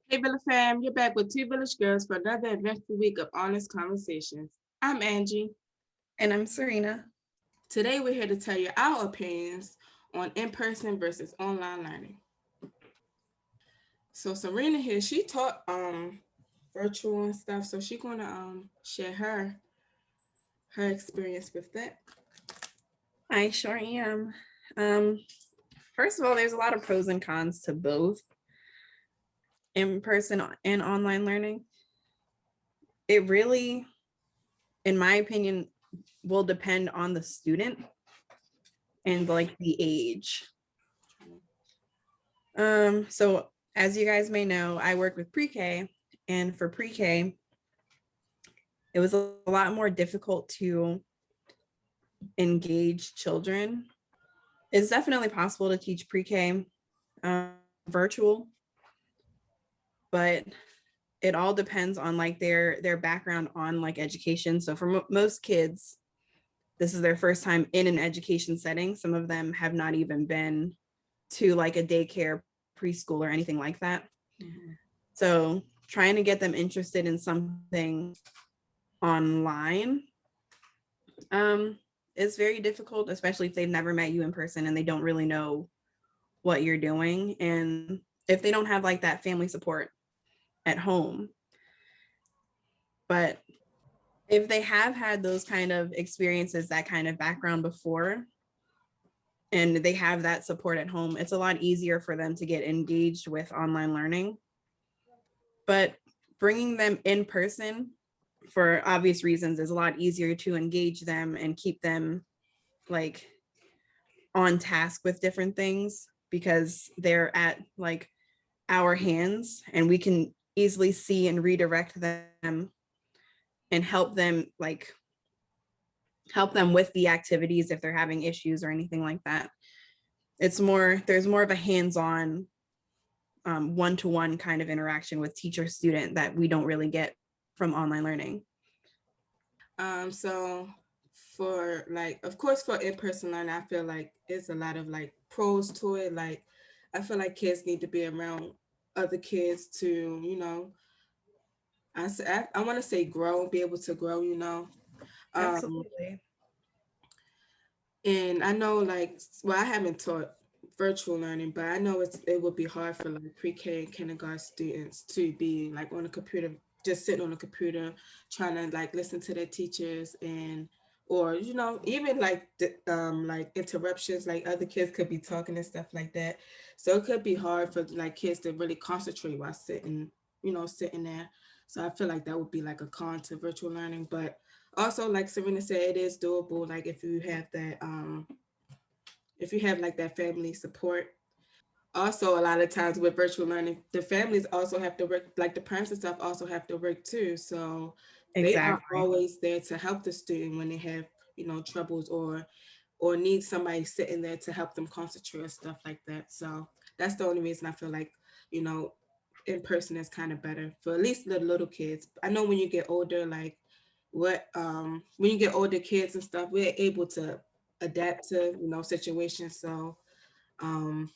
Hey Villa fam, you're back with Two Village Girls for another eventful week of honest conversations. I'm Angie. And I'm Serena. Today we're here to tell you our opinions on in-person versus online learning. So Serena here, she taught virtual and stuff, so she's gonna share her experience with that. I sure am. Um, First of all, there's a lot of pros and cons to both in person and online learning. It really, in my opinion, will depend on the student and like the age. So as you guys may know, I work with pre-K, and for pre-K, it was a lot more difficult to engage children. It's definitely possible to teach pre-K virtual, but it all depends on like their background on like education. So for most kids, this is their first time in an education setting. Some of them have not even been to like a daycare, preschool, or anything like that. Mm-hmm. So trying to get them interested in something online is very difficult, especially if they've never met you in person and they don't really know what you're doing, and if they don't have like that family support at home. But if they have had those kind of experiences, that kind of background before, and they have that support at home, it's a lot easier for them to get engaged with online learning. But bringing them in person, for obvious reasons, is a lot easier to engage them and keep them like on task with different things because they're at like our hands and we can easily see and redirect them and help them with the activities if they're having issues or anything like that. There's more of a hands-on one-to-one kind of interaction with teacher student that we don't really get from online learning. So for like, of course, for in-person learning, I feel like it's a lot of like pros to it. Like, I feel like kids need to be around other kids to, I want to say grow, be able to grow, Um, Absolutely. and I know like, well, I haven't taught virtual learning, but I know it would be hard for like pre-K and kindergarten students to be like on a computer, just sitting on a computer, trying to like listen to their teachers and or even like interruptions, like other kids could be talking and stuff like that. So it could be hard for like kids to really concentrate while sitting there. So I feel like that would be like a con to virtual learning, but also like Serena said, it is doable like if you have like that family support. Also, a lot of times with virtual learning, the families also have to work, like the parents and stuff also have to work too. So they are Exactly. always there to help the student when they have, troubles or need somebody sitting there to help them concentrate or stuff like that. So that's the only reason I feel like, you know, in person is kind of better for at least the little kids. I know when you get older, like when you get older kids and stuff, we're able to adapt to, situations. So um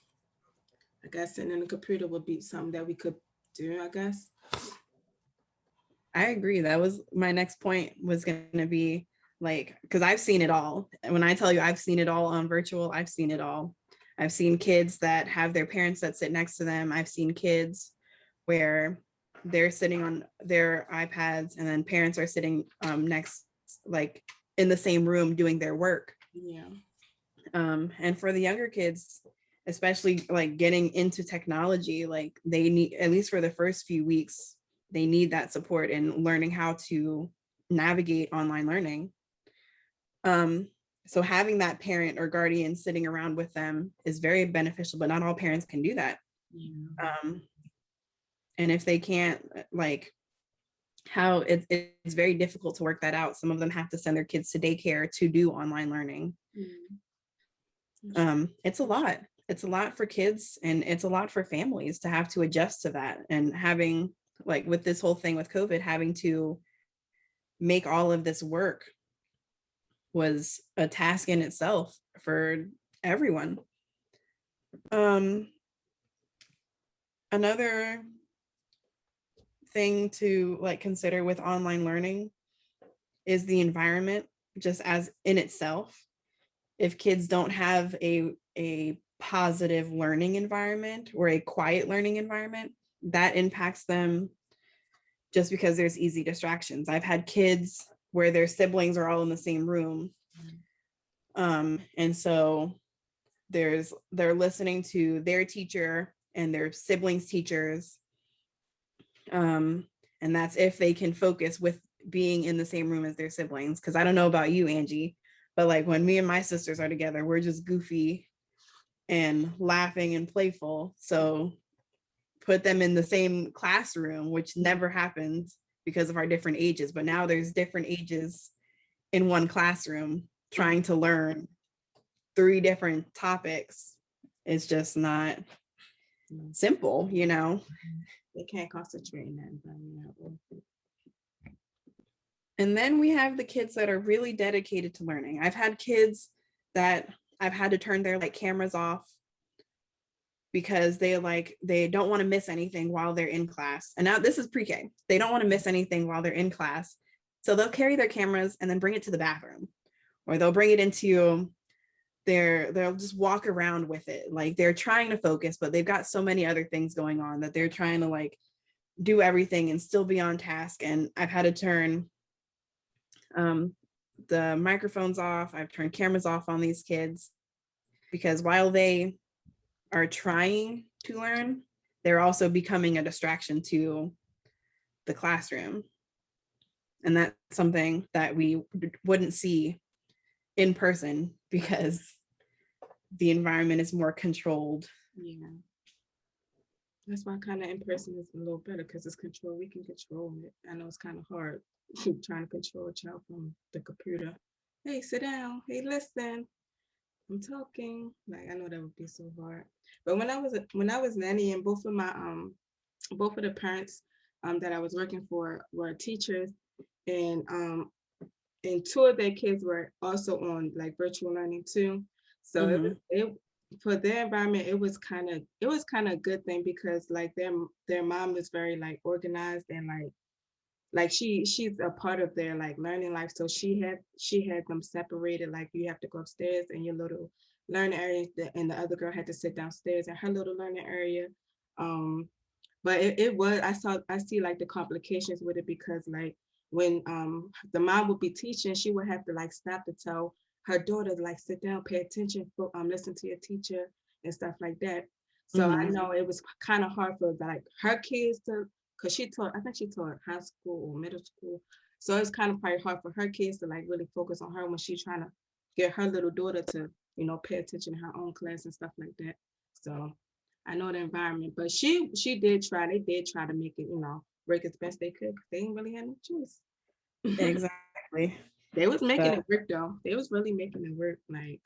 I guess sitting in a computer would be something that we could do, I guess. I agree. That was my next point, was going to be like, because I've seen it all. And when I tell you I've seen it all on virtual, I've seen it all. I've seen kids that have their parents that sit next to them. I've seen kids where they're sitting on their iPads and then parents are sitting next, like in the same room doing their work. Yeah. And for the younger kids, especially like getting into technology, like they need, at least for the first few weeks, they need that support in learning how to navigate online learning. um so having that parent or guardian sitting around with them is very beneficial, but not all parents can do that. Yeah. um and if they can't, like, it's very difficult to work that out. Some of them have to send their kids to daycare to do online learning. Yeah. It's a lot. It's a lot for kids, and it's a lot for families to have to adjust to that. And having, like, with this whole thing with COVID, having to make all of this work was a task in itself for everyone. Um, Another thing to like consider with online learning is the environment just as in itself. If kids don't have a positive learning environment or a quiet learning environment, that impacts them just because there's easy distractions. I've had kids where their siblings are all in the same room. And so they're listening to their teacher and their siblings' teachers. And that's if they can focus with being in the same room as their siblings. Because I don't know about you, Angie, but like when me and my sisters are together, we're just goofy and laughing and playful. So put them in the same classroom, which never happened because of our different ages. But now there's different ages in one classroom trying to learn 3 different topics. It's just not simple, you know? They can't concentrate in that environment. And then we have the kids that are really dedicated to learning. I've had kids that I've had to turn their like cameras off because they don't want to miss anything while they're in class. And now this is pre-K. They don't want to miss anything while they're in class. So they'll carry their cameras and then bring it to the bathroom, or they'll bring it into they'll just walk around with it. Like they're trying to focus, but they've got so many other things going on that they're trying to like do everything and still be on task. And I've had to turn the microphones off. I've turned cameras off on these kids because while they are trying to learn, they're also becoming a distraction to the classroom. And that's something that we wouldn't see in person because the environment is more controlled. Yeah. That's why kind of in person is a little better because it's control. We can control it. I know it's kind of hard trying to control a child from the computer. Hey, sit down. Hey, listen. I'm talking. Like I know that would be so hard. But when I was nannying, both of the parents that I was working for were teachers, and and 2 of their kids were also on like virtual learning too. So it for their environment, it was kind of a good thing because like their mom was very like organized and like she's a part of their like learning life. So she had them separated. Like you have to go upstairs in your little learning area, and the other girl had to sit downstairs in her little learning area. Um, but it was I see like the complications with it because like when the mom would be teaching, she would have to like stop to tell her daughter like sit down, pay attention, listen to your teacher and stuff like that. So I know it was kind of hard for like her kids to, because I think she taught high school or middle school. So it's kind of probably hard for her kids to like really focus on her when she's trying to get her little daughter to, pay attention in her own class and stuff like that. So I know the environment, but she did try. They did try to make it, work as best they could. 'Cause they didn't really have no choice. Exactly. They was making But it work though. They was really making it work. Like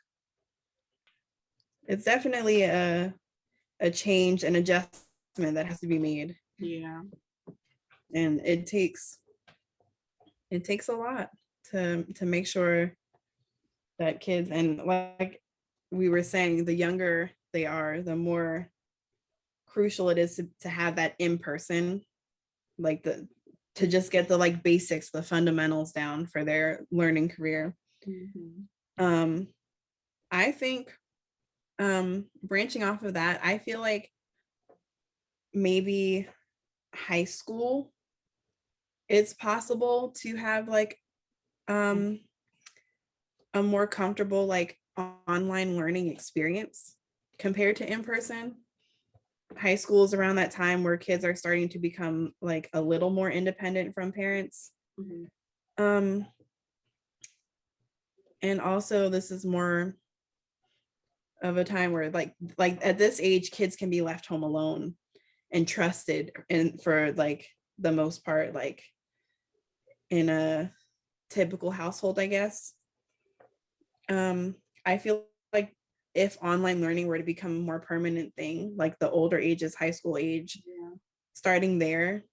it's definitely a change, an adjustment that has to be made. yeah, And it takes a lot to make sure that kids, and like we were saying, the younger they are, the more crucial it is to have that in person, like to just get the like basics, the fundamentals down for their learning career. um I think branching off of that, I feel like maybe high school, it's possible to have like a more comfortable like online learning experience compared to in person. High school is around that time where kids are starting to become like a little more independent from parents. um and also this is more of a time where like at this age kids can be left home alone and trusted, and for like the most part, like in a typical household, I guess. I feel like if online learning were to become a more permanent thing, like the older ages, high school age, starting there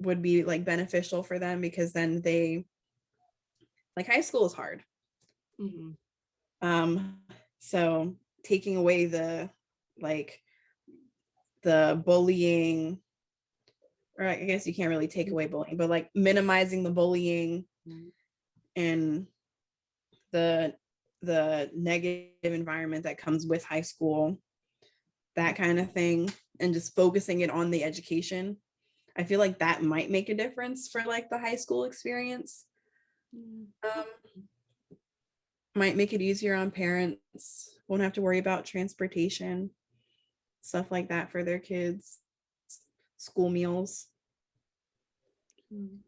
would be like beneficial for them, because then they, like, high school is hard. So taking away the like the bullying or I guess you can't really take away bullying, but like minimizing the bullying Mhm. and the negative environment that comes with high school, that kind of thing, and just focusing it on the education. I feel like that might make a difference for like the high school experience. Mhm. Um, might make it easier on parents. Won't have to worry about transportation, stuff like that for their kids, school meals. Mhm.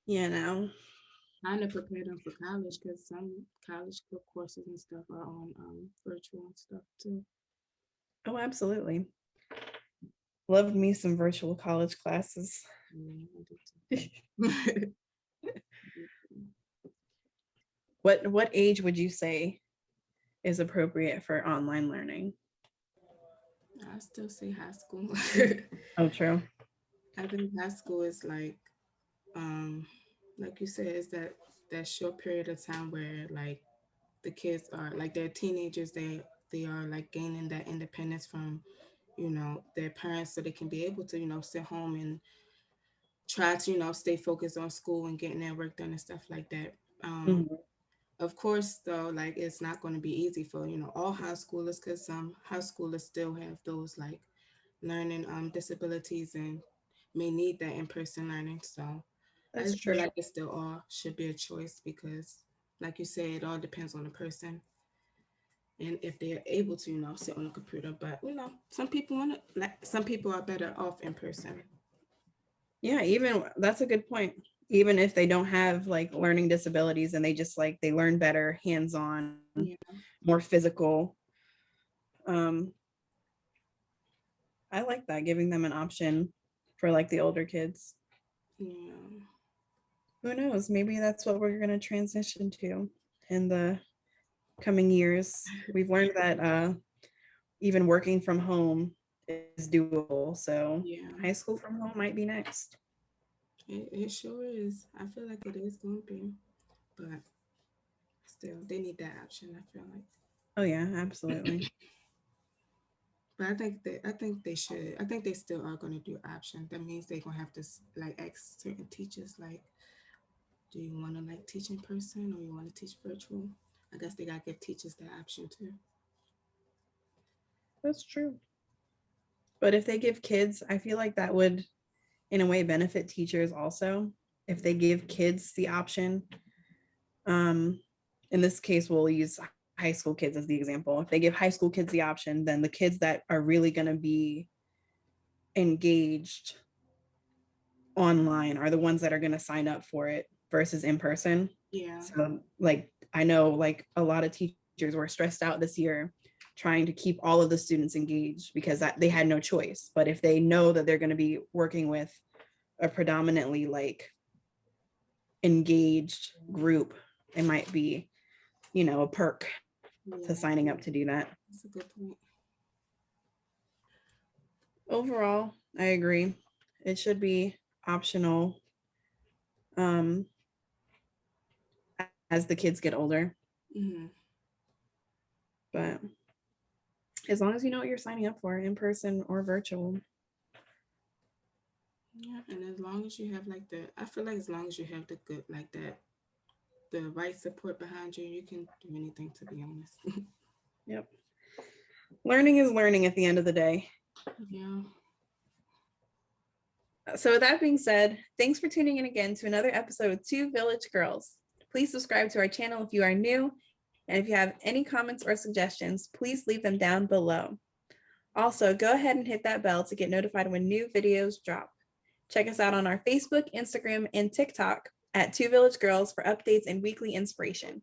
You know. Trying to prepare them for college because some college courses and stuff are on virtual and stuff too. Oh, absolutely. Loved me some virtual college classes. Yeah, I do too. What age would you say is appropriate for online learning? I still say high school. Oh, true. I think high school is um, like you said, is that short period of time where like the kids are like they're teenagers. They are like gaining that independence from their parents, so they can be able to sit home and try to stay focused on school and getting their work done and stuff like that. Mhm. Of course, though, like it's not going to be easy for all high schoolers because some high schoolers still have those like learning disabilities and may need that in-person learning. So I That's just feel true. like it still all should be a choice because, like you said, it all depends on the person and if they're able to sit on a computer. But some people want to like some people are better off in person. Yeah, even that's a good point. Even if they don't have like learning disabilities and they just like they learn better hands-on, Yeah, more physical. Um, I like that, giving them an option for like the older kids. yeah, Who knows? Maybe that's what we're going to transition to in the coming years. We've learned that even working from home is doable. So high yeah. school from home might be next. It sure is. I feel like it is going to be, but still, they need that option. I feel like. Oh yeah, absolutely. But I think they should. I think they still are going to do option. That means they're going to have to like ask certain teachers like, do you want to like teach in person or you want to teach virtual? I guess they got to give teachers that option too. That's true. But if they give kids, I feel like that would in a way benefit teachers also if they give kids the option. Um, in this case, we'll use high school kids as the example. If they give high school kids the option, then the kids that are really going to be engaged online are the ones that are going to sign up for it versus in person. Yeah, So, like, I know like a lot of teachers were stressed out this year trying to keep all of the students engaged because they had no choice. But if they know that they're going to be working with a predominantly like engaged group, it might be, a perk to yeah, signing up to do that. that's a good point. Overall, I agree. It should be optional um, as the kids get older. Hmm. But as long as you know what you're signing up for, in person or virtual. Yeah, and as long as you have like I feel like as long as you have the good like that, the right support behind you, you can do anything. To be honest. Yep. Learning is learning at the end of the day. Yeah. So, with that being said, thanks for tuning in again to another episode of Two Village Girls. Please subscribe to our channel if you are new. And if you have any comments or suggestions, please leave them down below. Also, go ahead and hit that bell to get notified when new videos drop. Check us out on our Facebook, Instagram, and TikTok at Two Village Girls for updates and weekly inspiration.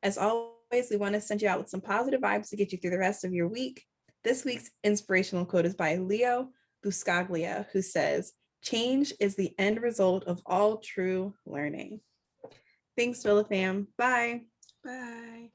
As always, we want to send you out with some positive vibes to get you through the rest of your week. This week's inspirational quote is by Leo Buscaglia, who says, "Change is the end result of all true learning." Thanks, Villa fam. Bye. Bye.